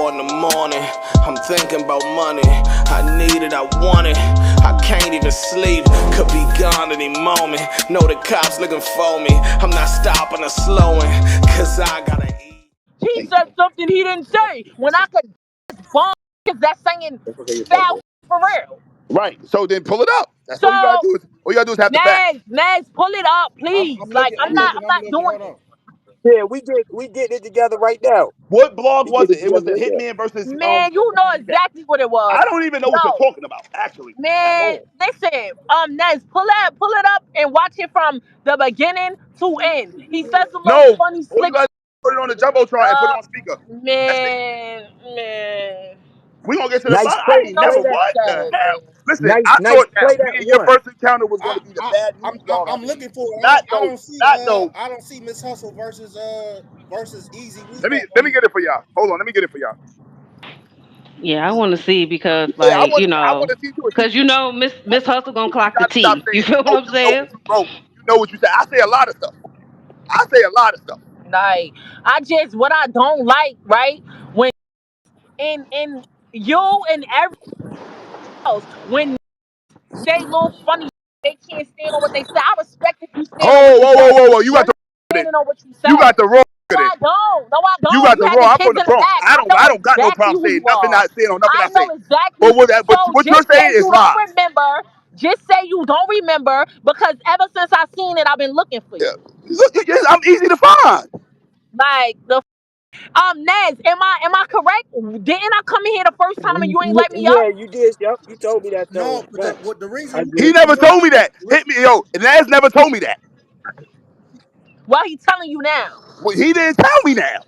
4 in the morning, I'm thinking about money. I need it, I want it, I can't even sleep. Could be gone any moment. Know the cops looking for me. I'm not stopping or slowing, cause I gotta eat. He said something he didn't say. When I could bomb is that saying foul for real. Right. So then pull it up. That's So all you gotta do is have the facts. Nez, pull it up, please. I'm Like looking. I'm I'm looking. I'm not looking. doing Hold it. on. Yeah, we get it together right now. What blog We was get it it? It was together the right now. Hitman versus Man, you know exactly what it was. I don't even know what you're Yo, talking about, actually, at man, all. listen, Nez, pull it up and watch it from the beginning to end. He says the most No. funny All you slick gotta do is put it on the Jumbotron and put it on speaker. That's it. man. We gonna get to the Nice bottom. I play, ain't No, play never that. what the man. hell? Listen, Nice, I nice thought that play me that and your one. first encounter was gonna be the bad news dog. I'm looking for it. Not I no, don't see. not no. I don't see Miss Hustle versus Easy Let Weed me on let me get it for y'all. Hold on, let me get it for y'all. Yeah, I want to see because, Yeah, I like, want I want to see too. because Miss Hustle gonna You clock the gotta stop T. You saying feel what oh, I'm you know saying? what you wrote. You know what you said. I say a lot of stuff. I say a lot of stuff. Like what I don't like, right? When in you and everyone else, when say little funny, they can't stand on what they say. I respect if you stand on what Oh, you whoa, whoa, say. whoa, whoa! You You're got not the wrong. standing on what you You got say. the wrong. No, I don't. No, I You don't. got You the having wrong. I'm kids from the in the Bronx. back. I know I don't got no exactly problem who saying you nothing. are. Not saying on nothing I I say. know exactly. But what you're Just say saying is you don't lies. remember. Just say you don't remember because ever since I seen it, I've been looking for Yeah. you. Look, I'm easy to find. Like the Nez, am I correct? Didn't I come in here the first time and you ain't let me Yeah, up? you did. Yep, you told me that though. No, but Facts. the I reason He did. never reason told me that. Hit me, yo. Naz never told me that. Well, he telling you now. Well, he didn't tell me now.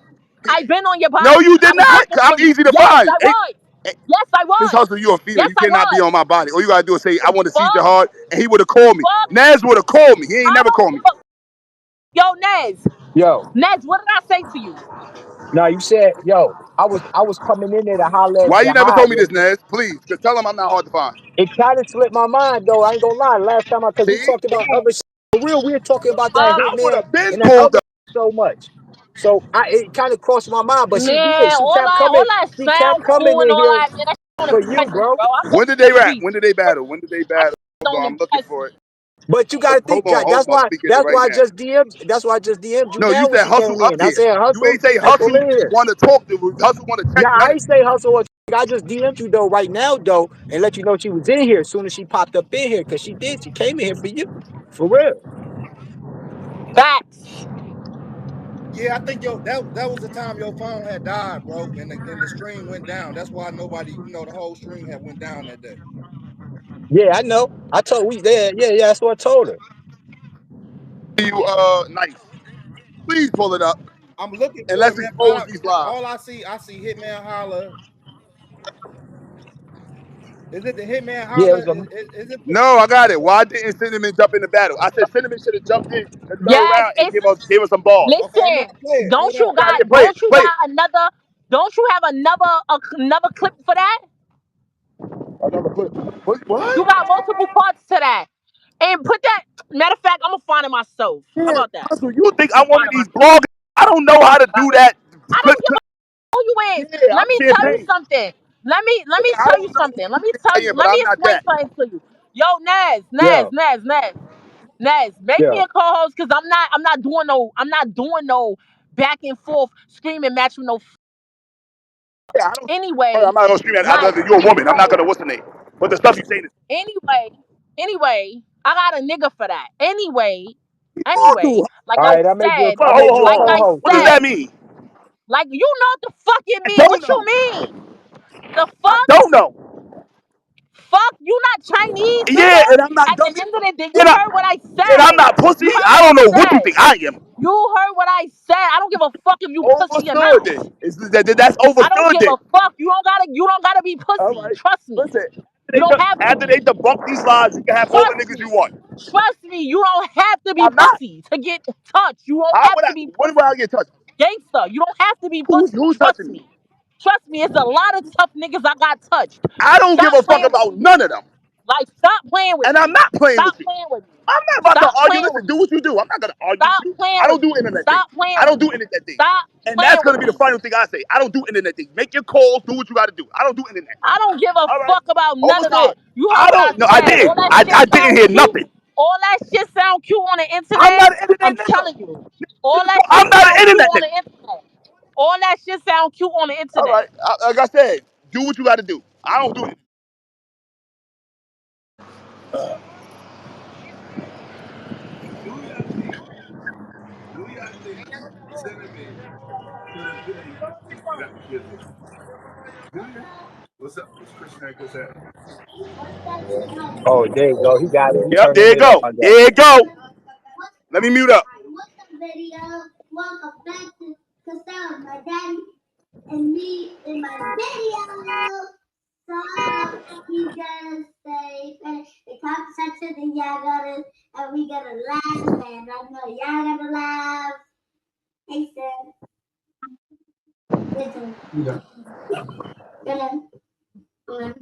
I've been on your No, body. you I did was not. looking 'Cause I'm for you. easy to Yes, find. I Hey, was. hey, Yes, I Miss was. Hustle, you a female. Yes, You I cannot be was. on my body. All you gotta do is say, "I The want to see fuck? Jahad," and he would have called me. Fuck? Naz would have called me. He ain't I never don't called give me. a. Yo, Nez. Yo, Nez, what did I say to you? now you said, yo, I was coming in there to holler at Why you never told Jahad. me this, Naz? Please, cause tell him I'm not hard to find. It kind of slipped my mind though. I ain't gonna lie. Last time because we See, talked about other shit. For real, we were talking about that Uh, I would hitman have been and that pulled other up. so much. So it kind of crossed my mind, but she did. man, She kept all coming. that She kept sound coming cool and in all here that, man. That shit don't for you, impress me, bro. bro. I'm When looking did for they the rap? beat. When did they battle? When did they That battle? shit Hold don't on, I'm looking impress me. for it. But you gotta think, Hold That's on. I'm why. speaking it That's right why I now. just DM'd. That's why I just DM'd you No, you now when said she hustle came up in. I here. said, You hustle, ain't say hustle hustle in here. want to talk to hustle want to check Now none I of ain't say hustle. I just DM'd you though right now though, and let you know she was in here as soon as she popped up in here because she did. She came in here for you, for real. Facts. yeah, I think that was the time your phone had died, bro, and the stream went down. That's why nobody, the whole stream had went down that day. Yeah, I know. I told we there. Yeah. That's what I told her. you. Nice. Please pull it up I'm looking and for let's it, man. expose these lies. All I see Hitman Holla. Is it the Hitman Yeah, it Holla? was a Is it? No, I got it. Why didn't Cinnamon jump in the battle? I said Cinnamon should have jumped in the third Yes, round and it's gave us some balls. Okay, I'm about listen. to play it. Hold Don't you on. Yeah, got? play it, Don't you play it. got another? Don't you have another clip for that? Another clip. You What? got multiple parts to that. And put that. Matter of fact, I'm gonna find it myself. How Yeah, about that? Hustle, you think I'm I'm gonna one find of it these myself. bloggers? I don't know how to do that. I Clip, don't give clip. a who you is. Yeah, Let I'm me tell you champagne. something. Let me Yeah, I tell you don't know who something. Let me you tell think I you. am, but Let I'm me not explain that. something to you. Yo, yeah, Nez, make me yeah. a co-host because I'm not doing no back and forth screaming match with no. Yeah, I don't. Anyway, I'm not gonna scream at like other. You're a woman. I'm not gonna what's the name. But the stuff you saying is anyway, I got a nigga for that. all do. Like All I right, said, Hold on, I hold made on, you a like hold on. I co-host, What does man. that said, mean? like you know what the fuck it I mean. don't What you know. mean? The I fuck? don't know. Fuck, you not Chinese, Yeah, nigga. and I'm not At the dumb. end of the day, you And, I, heard what I and I'm said. not pussy. You heard I what I don't know what you said. think I am. You heard what I said. I don't give a fuck if you pussy or Overstood not. then. That's I don't overstood give then. a fuck. You don't gotta be All pussy. right. Trust me. Listen, You don't have to after they be. debunk these lies, you can have all the Trust niggas you me. want. Trust me. You don't have to be I'm not. pussy to get touched. You don't How have would I? to be When will I pussy. get touched? Gangster. You don't have to be pussy. Who's Trust touching me? me. Trust me. It's a lot of tough niggas I got touched. I don't give Stop a fuck playing. about none of them. Like, stop playing with And me. I'm not playing Stop with you. playing with me. I'm not about to Stop argue. playing with Listen, me. do what you do. I'm not gonna argue with Stop you. playing I with don't do me. internet things. Stop playing I with don't do me. internet things. Stop And playing that's with gonna be the me. final thing I say. I don't do internet things. Make your calls. Do what you gotta do. I don't do internet. I don't give a All right. fuck about none of that. Overstood. You heard I what I don't. No, I said. did. All that I shit didn't sound hear cute. nothing. All that shit sound cute on the I'm internet. not an I'm internet nigga. telling you. All that I'm shit not sound an cute internet on nigga. the internet. All that shit sound cute on the All internet. right. Like I said, do what you gotta do. I don't do it. Do y'all think Cinnamon could have been that kid? Do you? What's up? What's Christian at good at? Oh, there you go. He got it. He Yep, turned there his you head up go. on that. There you go. Let me mute up. Welcome back to Costello, my daddy, and me in my video. So he's gonna say the comment section, and y'all gonna, and we gonna laugh, and I know y'all gonna laugh. Hey, sir. Listen. Gonna.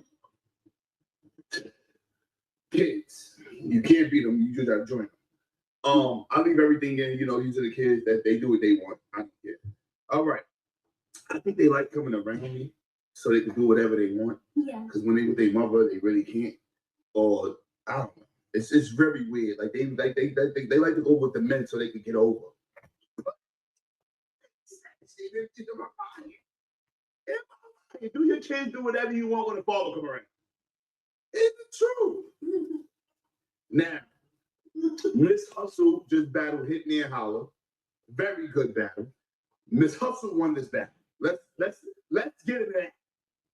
Kids, you can't beat them. You just gotta join them. I leave everything in. These are the kids that they do what they want. I don't care. All right. I think they like coming around me so they can do whatever they want. Yeah. Because when they with their mother, they really can't. Or I don't know. It's very weird. Like they like to go with the men so they can get over. Do your kids do whatever you want when the father come around? It's true. Now, Miss Hustle just battled Hit Me and Holler. Very good battle. Miss Hustle won this battle. Let's get into that.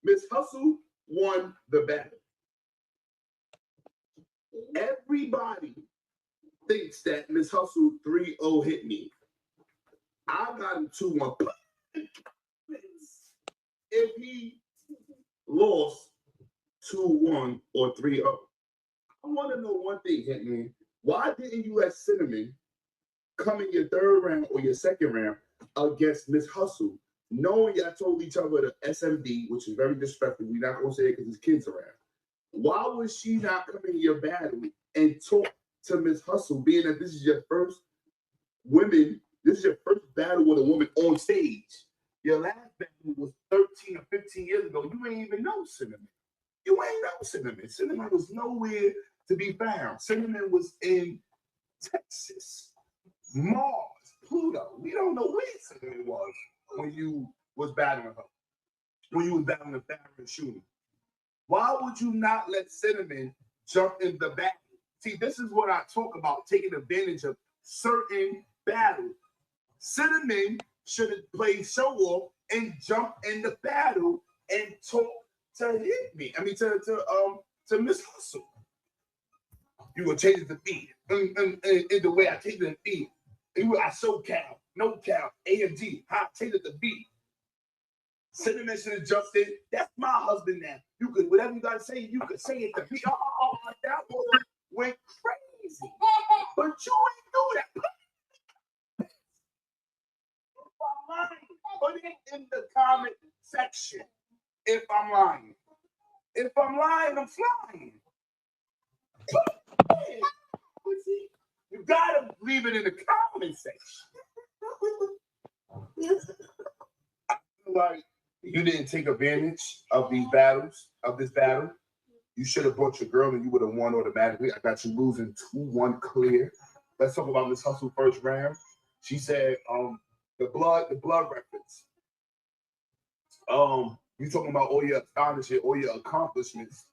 Miss Hustle won the battle. Everybody thinks that Miss Hustle 3-0 Hit Me. I got him 2-1. If he lost 2-1 or 3-0. I want to know one thing, Hit Me. Why didn't you let Cinnamon come in your third round or your second round against Miss Hustle, knowing y'all told each other the SMD, which is very disrespectful? We're not gonna say it because there's kids around. Why was she not coming in your battle and talk to Miss Hustle, being that this is your first battle with a woman on stage? Your last battle was 13 or 15 years ago. You ain't even know Cinnamon. You ain't know Cinnamon. Cinnamon was nowhere to be found. Cinnamon was in Texas, Mars, Pluto. We don't know where Cinnamon was when you was battling her. When you was battling the Farrah and Shooter. Why would you not let Cinnamon jump in the battle? See, this is what I talk about, taking advantage of certain battles. Cinnamon should have played show off and jump in the battle and talk to Hit Me. I mean, to Miss Hustle. You gonna change it to B. In the way I take it to B. I show cow, no cow, AMG, I change it to B. Cinnamon should have jumped in. That's my husband now. You could, whatever you gotta say, you could say it to B. Oh, that one went crazy. But you ain't do that. If I'm lying, put it in the comment section. If I'm lying. If I'm lying, I'm flying. You gotta leave it in the comment section. I feel like you didn't take advantage of these battles, of this battle. You should have brought your girl and you would have won automatically. I got you losing 2-1 clear. Let's talk about Miss Hustle first round. She said, the blood reference. You talking about all your astonishment, all your accomplishments.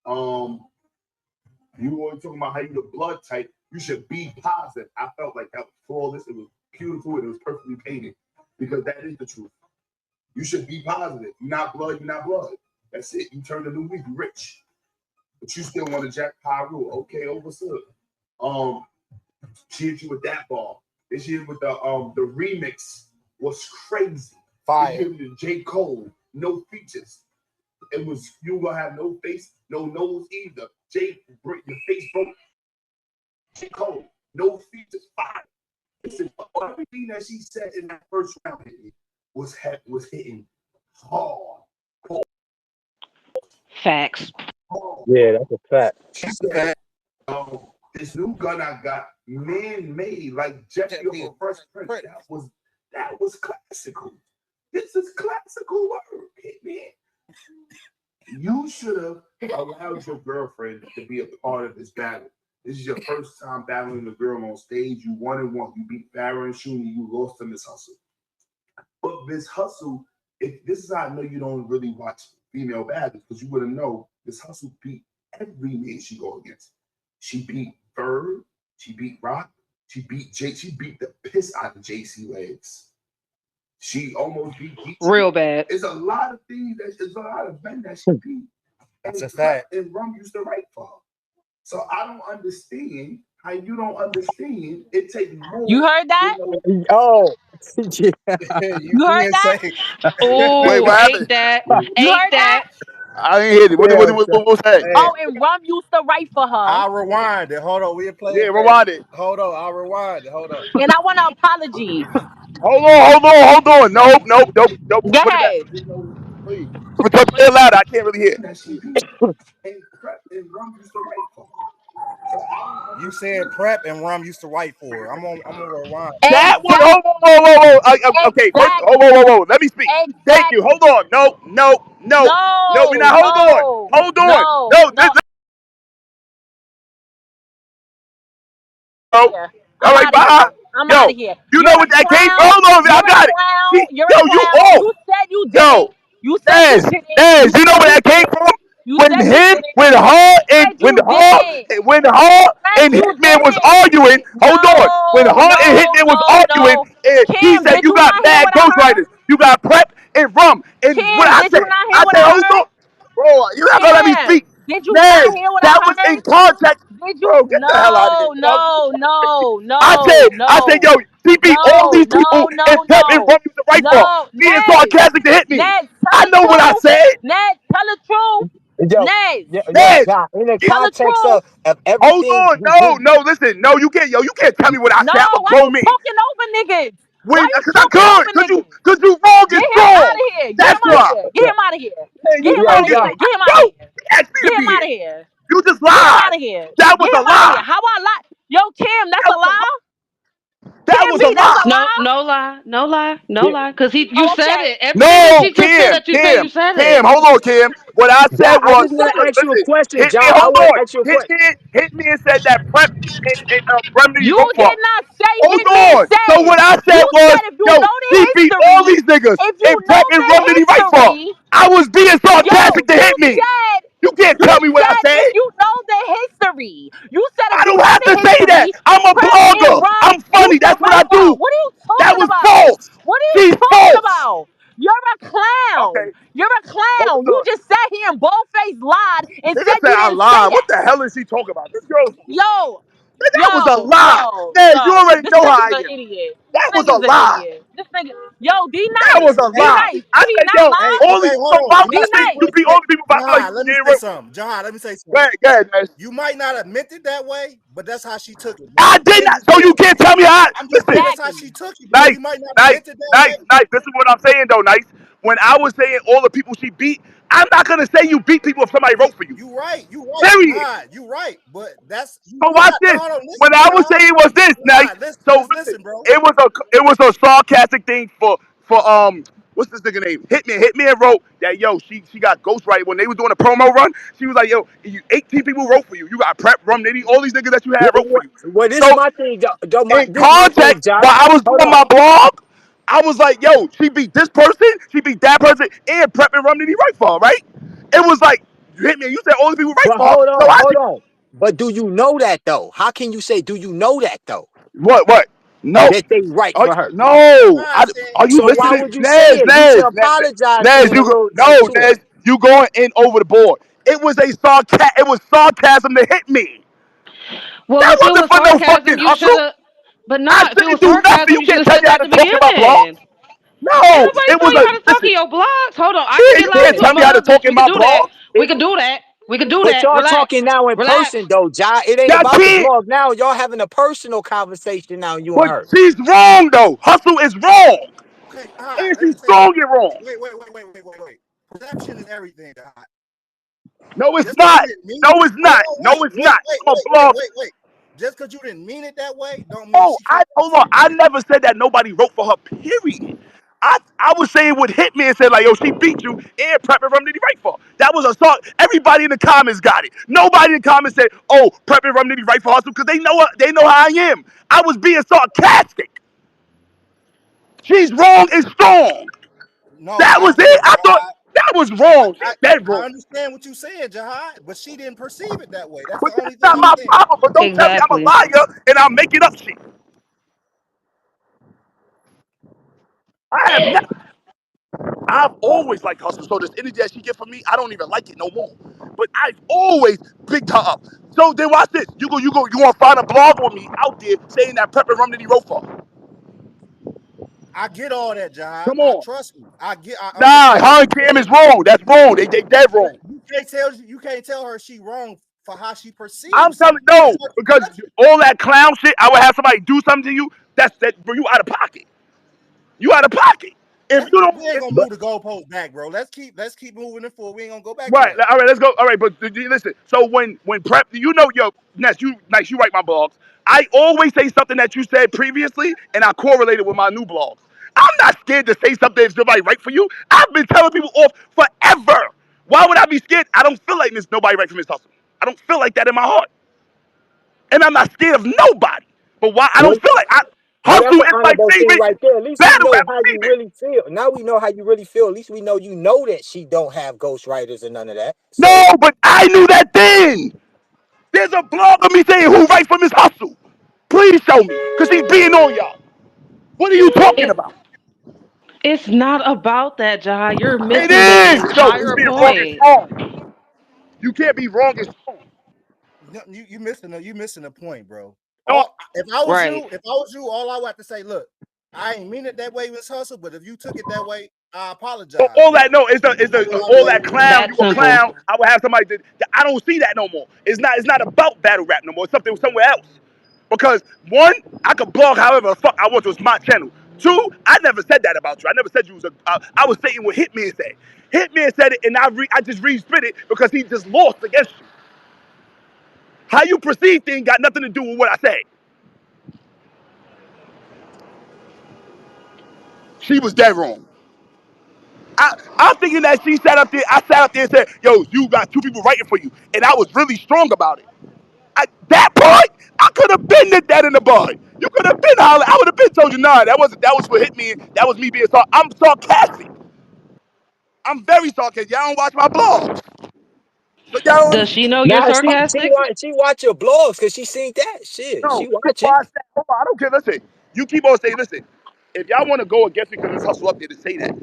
You were talking about how you the blood type. You should be positive. I felt like that was flawless. It was beautiful. And it was perfectly painted because that is the truth. You should be positive. You're not blood. You're not blood. That's it. You turn a new leaf. You're rich, but you still want to jack Pyro. Okay, overstood. She hit you with that ball. This year with the remix was crazy. Fire. This year with J. Cole, no features. It was you gonna have no face, no nose either. Your face broke. J. Cole, no features. Fire. Listen, everything that she said in that first round was hitting hard. Facts. Hard. Yeah, that's a fact. She said, "Oh, this new gun I got, man-made, like Jeffrey or Fresh Prince. That was classical. This is classical work, man. You should have allowed your girlfriend to be a part of this battle. This is your first time battling the girl on stage. You won and won. You beat Farrah and Shuni. You lost to Miss Hustle. But Miss Hustle, if this is how I know you don't really watch female battles, because you wouldn't know Miss Hustle beat every man she go against. She beat Bird. She beat Rock. She beat Jay. She beat the piss out of JC Legs. She almost beat real bad. It's a lot of things. There's a lot of men that she beat. That's a fact. And Rum used to write for her. So I don't understand how you don't understand. It takes more. You heard that? Oh, yeah. You heard that? Oh, Wait, what happened? that. You heard that? I didn't hear it. What was that? Oh, and Rum used to write for her. I'll rewind it. Hold on, we'll play it. Yeah, rewind it. Hold on, I'll rewind it. Hold on. And I want an apology. Hold on. Nope. Go Put it back. ahead. Please. Talk a little louder. I can't really hear. And Rum used to write for her. You said Prep and Rum used to write for her. I'm gonna rewind. That was whoa. Okay, first, whoa. Let me speak. Exactly. Thank you. Hold on. No. We're not. Hold on. No. Yeah. All right, bye. I'm out of here. You know what that came from? Hold on, I got it. You're a clown. You off. You said you did it. You said Nez, you did it. Nez, you know where that came from? When her and Hitman was arguing. Hold on. When her and Hitman was arguing, and he said you got bad ghostwriters. You got Prep and Rum. And what I said, hold on. Bro, you not gonna let me speak. Did you not hear what I heard? That was in context. Did you? Bro, get the hell out of here. No. I said, yo, she beat all these people and Prep and Rum used to write for. Being sarcastic to hit me. I know what I said. Ned, tell the truth. Ned, In the context of everything. Hold on, no, listen, no, you can't tell me what I said. I'm a grown man. Talking over niggas. Because I could, because you wrong is wrong. That's why. Get him out of here. Get him out of here. You just Get him lied. out of here. That was a lie. How I lie? Yo, Kim, that's a lie. That was a lie. No lie. Because you said it. Everything No, she just said that you said, you said it. Kim, hold on, Kim. What I said I was, just want to ask you a question, hit John. me, hold on. Hit me and said that Prep and Remedy You wrote for. did not say Hold hit me and on. say. So what I said was, yo, he beat all these niggas and Prep and Remedy right for. I was being sarcastic to hit me. You can't tell me what I said. If you know the history. You said if I you don't have to say that. I'm a blogger. I'm funny. That's what I do. What are you talking That was about? false. What are you She's talking false. about? You're a clown. Okay. You're a clown. You just sat here and bold-faced lied and Nigga said you said I didn't lied. say What that. the hell is she talking about? This girl. Yo. That was a lie. Man, you already know how I This nigga's am. an idiot. That was This a nigga's an lie. idiot. This nigga. Yo, D That Nice. was a lie. D Nice. I Did he said, not yo, lie? all these. So why would I say D-Nice. you beat all the people? But I feel like Let me you say didn't. something. Jahad, let me say something. Go ahead, Ness. You might not admit it that way, but that's how she took it. I did not. So you can't tell me how. I'm just saying that's how she took it, bro. Nice, You might not admit it that way. nice. This is what I'm saying though, Nice. When I was saying all the people she beat, I'm not gonna say you beat people if somebody wrote for you. You right. Period. God, you right. But that's So watch this. When I was saying was this, Nice. So listen, bro. It was a sarcastic thing for what's this nigga name? Hitman wrote that yo, she got ghostwriting when they was doing a promo run. She was like, yo, 18 people wrote for you. You got Prep, Rum Nitty, all these niggas that you had wrote for you. Well, this is my thing, In context, while I was doing my blog, I was like, yo, she beat this person, she beat that person, and Prep and Rum Nitty right for her, right? It was like, Hitman, you said all these people right But for her. hold on. But do you know that though? How can you say, do you know that though? What? No. That they write for her. No. Are you so listening? why would you say it? You should apologize. Nez, Nez, you going in over the board. It was sarcasm to hit me. Well, That if it wasn't was for no sarcasm, fucking you should hustle. have. But I no, if it didn't was do nothing. sarcasm, You you should can't have tell said me how that to at the talk in my blog. beginning. No, Everybody it tell was you a how to talk in listen. your blogs. Hold on, I Yeah, can get you live can't to a tell me how to mug, talk bitch. in We my can do that. blog. We can do that. We can do But that. y'all Relax. talking now in person though, Ja. It ain't Y'all about the can't. blog now. Y'all having a personal conversation now, you and But her. she's wrong though. Hustle is wrong, Okay, and let me she's say strong and wrong. Wait. Perception is everything, God. No, it's Just because not. you didn't mean No, it. it's Hold not. on, No, it's not. I'm a blog. wait. Just because you didn't mean it that way, don't mean Oh, she can't hold on. perceive I it. never said that nobody wrote for her. Period. I was saying what Hitman said, like, yo, she beat you and Prep and Rum Nitty right for. That was a song. Everybody in the comments got it. Nobody in the comments said, oh, Prep and Rum Nitty right for hustle, because they know they know how I am. I was being sarcastic. She's wrong and strong. No, That was it. I thought Jihad. that was wrong. She's dead I wrong. understand what you said, Jihad, but she didn't perceive it that way. That's But the that's only thing not I'm my saying. problem. But don't tell me I'm a Exactly. liar and I'm making up shit. I have never. I've always liked hustle. So this energy that she get from me, I don't even like it no more. But I've always picked her up. So then watch this. You want to find a blog on me out there saying that Pepper Rum that he wrote for. I get all that, Jihad. Come I on. trust me. I Nah, understand what her and you're Cam is saying. wrong. That's wrong. They dead But wrong. you can't tell her she wrong for how she I'm perceives telling something. That's no, her because perception. all that clown shit, I would have somebody do something to you. That's that, bro. You out of pocket. You out of pocket. If you don't, We ain't gonna But move the goalpost back, bro. Let's keep moving it forward. We ain't gonna go back to right, that. all right, let's go. All right, but listen. So when prep, yo, Ness, you write my blogs. I always say something that you said previously, and I correlate it with my new blogs. I'm not scared to say something if somebody right for you. I've been telling people off forever. Why would I be scared? I don't feel like nobody right from his hustle. I don't feel like that in my heart, and I'm not scared of nobody. But why I well, don't feel like that's hustle an is my honorable thing favorite right there. At least we battle know rap how you female. really feel. Now we know how you really feel. At least we know you know that she don't have ghostwriters and none of that. So No, but I knew that then. There's a blog of me saying who right from his hustle. Please show me, because he's being on y'all. What are you talking It about? it's not about that, Jai. You're It missing the is. No, it's entire being wrong and point. strong. You can't be wrong and strong. No, you missing a point, bro. No, All Right. if I was you, all I would have to say, look, I ain't mean it that way with hustle, but if you took it that way, I but apologize, all bro. that, no, it's That's what I all would that do. clown, That you a simple. clown. I would have somebody I don't see that no more. It's not about battle rap no more. It's something somewhere else. Because one, I could blog however the fuck I want to. It's my channel. Two, I never said that about you. I never said you was I was saying what Hitman said. Hitman said it, and I just re-spit it because he just lost against you. How you perceive things got nothing to do with what I said. She was dead wrong. I'm thinking that she sat up there. I sat up there and said, "Yo, you got two people writing for you," and I was really strong about it. At that point, I could have been that in the bud. You could have been hollering. I would have been told you, nah, that was for hit me. That was me being I'm sarcastic. I'm very sarcastic. Y'all don't watch my blogs, so y'all don't Does she understand. know you're now sarcastic? she watch your blogs because she seen that shit. No, She she watch it. watched that. Hold on, I don't care. Listen, you keep on saying, listen. If y'all want to go against me because there's hustle up there to say that,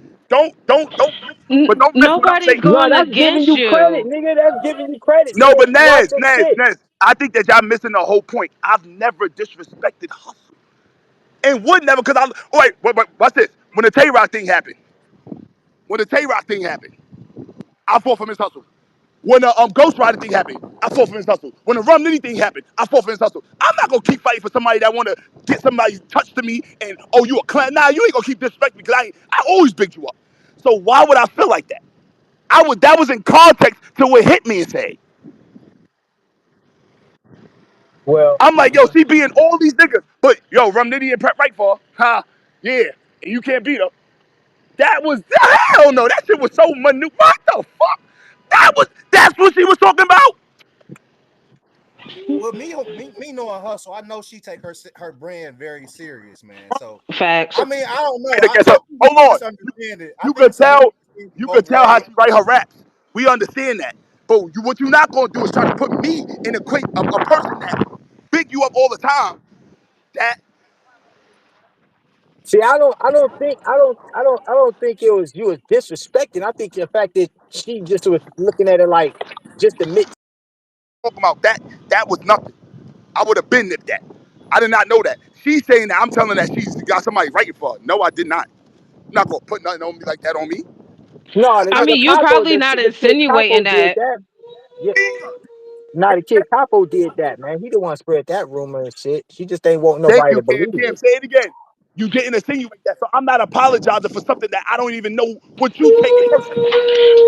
but don't miss what I'm Nobody's saying. No, going that's giving against you credit, you. nigga. That's giving you credit. No, Saying but she watch Nez, your Nez, shit. Nez. I think that y'all missing the whole point. I've never disrespected hustle and would never because I. Oh, wait, watch this. When the Tay Rock thing happened, I fought for his hustle. When the Ghostwriting thing happened, I fought for his hustle. When the Rum Nitty thing happened, I fought for his hustle. I'm not gonna keep fighting for somebody that wanna get somebody touch to me and oh you a clown. Nah, you ain't gonna keep disrespecting me because I always picked you up. So why would I feel like that? That was in context to what hit me and said. Well, I'm like, yo, she being all these niggas, but yo, Rum Nitty and Prep right for her. Huh? Yeah, and you can't beat her. That was hell no. That shit was so minute. What the fuck? That's what she was talking about. Well, me knowing hustle, I know she take her brand very serious, man. So I Facts. mean, I don't know. Right against her. I think Hold you on. misunderstand it. I You think could it's a tell. misunderstanding You could both tell how ways. she write her raps. We understand that. But what you're not gonna do is try to put me in a person that big you up all the time. That see, I don't think it was you was disrespecting. I think the fact that she just was looking at it like just admit. talking about that was nothing. I would have been nipped that. I did not know that. She's saying that I'm telling her that she's got somebody writing for her. No, I did not. I'm not gonna put nothing on me like that on me. No, the I nigga mean, you Capo, probably not the kid insinuating Capo did that. that. Yeah, now the kid Capo did that, man. He the one spread that rumor and shit. She just ain't want Thank nobody you, to Cam. believe Cam, it. say it again. You didn't insinuate that, so I'm not apologizing for something that I don't even know what you taking personally.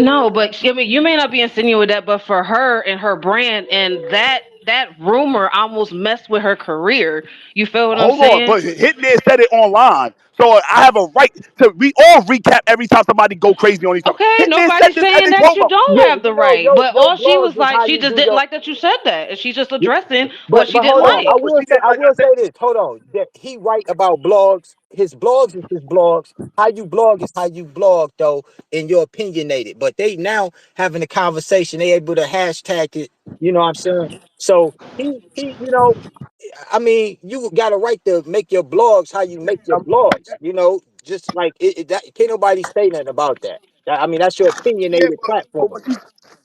No, but I mean, you may not be insinuating that, but for her and her brand, and that rumor almost messed with her career. You feel what I'm Hold on, saying? but Hitman said it online, so I have a right to. We all recap every time somebody go crazy on each other. Okay, Hitman said nobody's this saying every that you promo. don't Yeah, have the you know, right. But your all she blogs was is like, how she you just do didn't your. like that you said that, and she's just addressing what she But didn't hold on, like. No, but she didn't I like. I will said, say this. Hold on, that he write about blogs. His blogs is his blogs. How you blog is how you blog, though, and you're opinionated. But they now having a conversation. They able to hashtag it. You know what I'm saying? So you know, I mean, you got a right to make your blogs how you make your blogs. You know, just like that can't nobody say nothing about that. I mean, that's your yeah, opinionated but platform. what she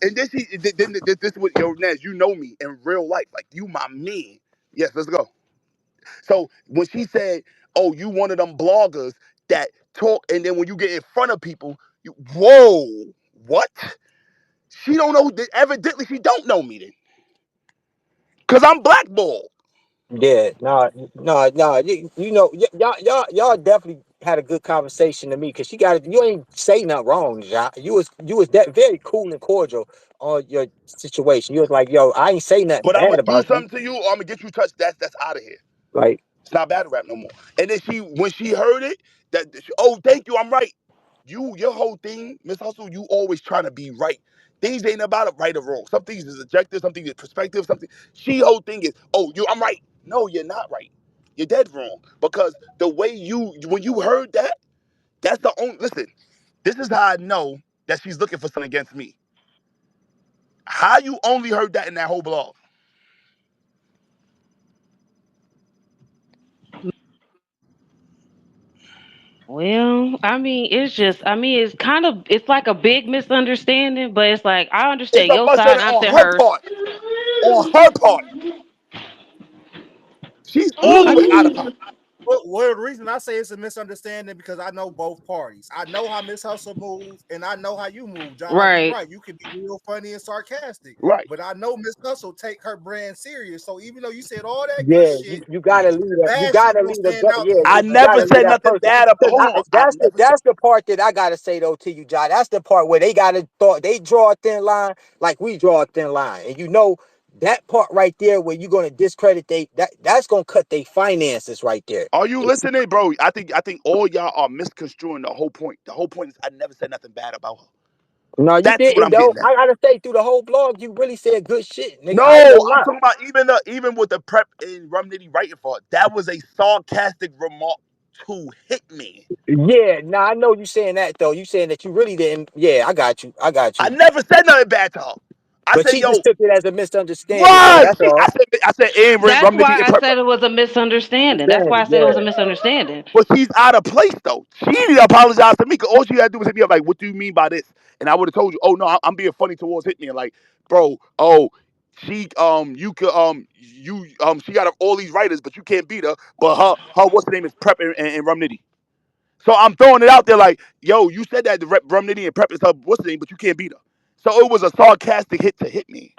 and then this is what yo Nez, you know me in real life, like you my man. Yes, let's go. So when she said, "Oh, you one of them bloggers that talk," and then when you get in front of people, whoa, what? She don't know. Evidently, she don't know me then, cause I'm blackballed. Yeah, no. You know, y'all definitely had a good conversation to me because you ain't say nothing wrong, Ja. You was that very cool and cordial on your situation. You was like, yo, I ain't say nothing But I'm bad gonna do about you. something to you, or I'm gonna get you touched. That's out of here. Like, It's not battle rap no more. And then when she heard it, oh, thank you, I'm right. Your whole thing, Miss Hustle, you always trying to be right. Things ain't about it right or wrong. Some things is objective, some things is perspective, something. She whole thing is, oh, I'm right. No, you're not right. You're dead wrong. Because the way when you heard that, that's the only, listen, this is how I know that she's looking for something against me. How you only heard that in that whole blog? Well, I mean, it's kind of, it's like a big misunderstanding, but it's like I It's understand a your must side, on I understand her hers. part. On her part. She's all the I way get out of you. pocket. Well, the reason I say it's a misunderstanding because I know both parties. I know how Miss Hustle moves, and I know how you move, Jahad. You're Right. right. You can be real funny and sarcastic, Right. but I know Miss Hustle take her brand serious. So even though you said all that good yeah, shit, you gotta leave the that. You bad shit gotta gonna leave the stand out yeah. to I you You never gotta because leave said that nothing person. bad about. 'Cause Hold on, I that's never said. the part that I gotta say though to you, John. That's the part where they draw a thin line like we draw a thin line, and you know that part right there where you're gonna discredit that's gonna cut their finances right there. Are you listening, bro? I think all y'all are misconstruing the whole point. The whole point is I never said nothing bad about her. No, you That's what didn't I'm though. getting at. I gotta say through the whole blog, you really said good shit, nigga. No, I ain't gonna I'm lie. talking about even with the prep and Rum Nitty writing for it. That was a sarcastic remark to hit me. Yeah, nah, I know you saying that though. You saying that you really didn't. Yeah, I got you. I got I you. never said nothing bad to her. I But said, she just yo, took it as a misunderstanding though. right. That's all. I said, and That's Rum Nitty why and I prep. said it was a misunderstanding. That's why I Understanding, said it was a yeah. misunderstanding. But she's out of place though. She need to apologize to me because all she had to do was hit me up like, "What do you mean by this?" And I would have told you, "Oh no, I'm being funny towards hit me." And like, bro, oh, she you could she got all these writers, but you can't beat her. But her what's the name is Prep and Rum Nitty. So I'm throwing it out there like, yo, you said that the Rum Nitty and Prep is her what's the name, but you can't beat her. So it was a sarcastic hit to hit me.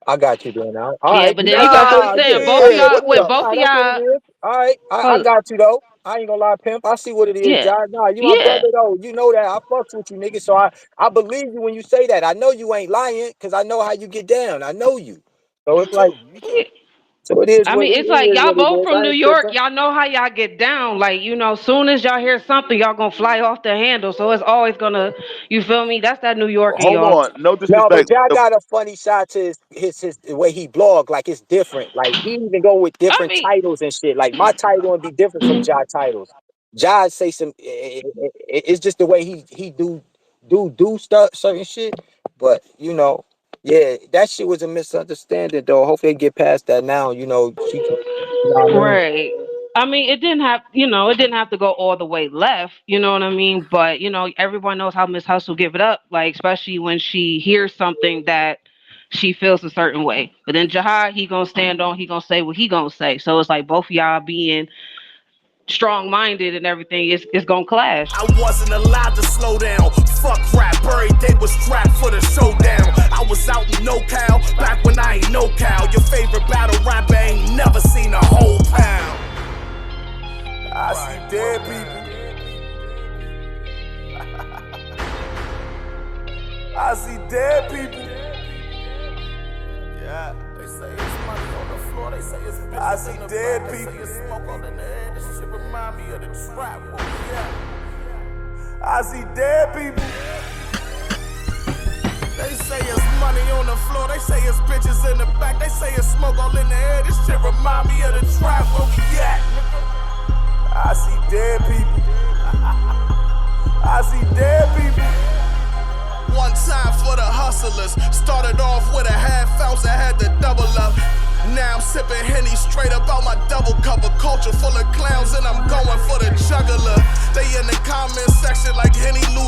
I got you then. All Yeah, right, but you then got you gotta Nah, understand, both of yeah, y'all, what with the? both nah, of that's what y'all, it is. All right, I hold, got you though. I ain't gonna lie, pimp. I see what it is, yeah, John. Nah, you my yeah. brother though. You know that I fucks with you, nigga. So I believe you when you say that. I know you ain't lying because I know how you get down. I know you. So me it's like, too. Me Yeah. too. so it is I what mean, it it's like is. y'all What it both is. from I New ain't York. tripping. Y'all know how y'all get down. Like, soon as y'all hear something, y'all gonna fly off the handle. So it's always gonna, you feel me? That's that New York in Hold y'all. on, no No, but disrespect. y'all got a funny side to his the way he blog. Like it's different. Like he even go with I different mean, titles and shit. Like my title would be different from Jai titles. Jai say some. It's just the way he do stuff certain shit. But yeah, that shit was a misunderstanding though. Hopefully they get past that now. She. You know what I mean? right. I mean, it didn't have to go all the way left. You know what I mean? But everyone knows how Miss Hustle give it up. Like, especially when she hears something that she feels a certain way. But then Jahad, he gonna stand on. He gonna say what he gonna say. So it's like both of y'all being strong minded and everything is gonna clash. I wasn't allowed to slow down. Fuck rap, every day was strapped for the showdown. I was out in NoCal, back when I ain't NoCal. Your favorite battle rapper ain't never seen a whole pound. I see dead people. I see dead people. Yeah, they say it's money on the floor. They say it's bitches. I see dead people. They say it's smoke all in the air. This shit remind me of the trap. Where we at? I see dead people. They say it's money on the floor. They say it's bitches in the back. They say it's smoke all in the air. This shit remind me of the trap. Where we at? I see dead people. I see dead people. One time for the hustlers. Started off with a half ounce, I had to double up. Now I'm sipping Henny straight up out my double cover. Culture full of clowns and I'm going for the juggler. They in the comment section like Henny lose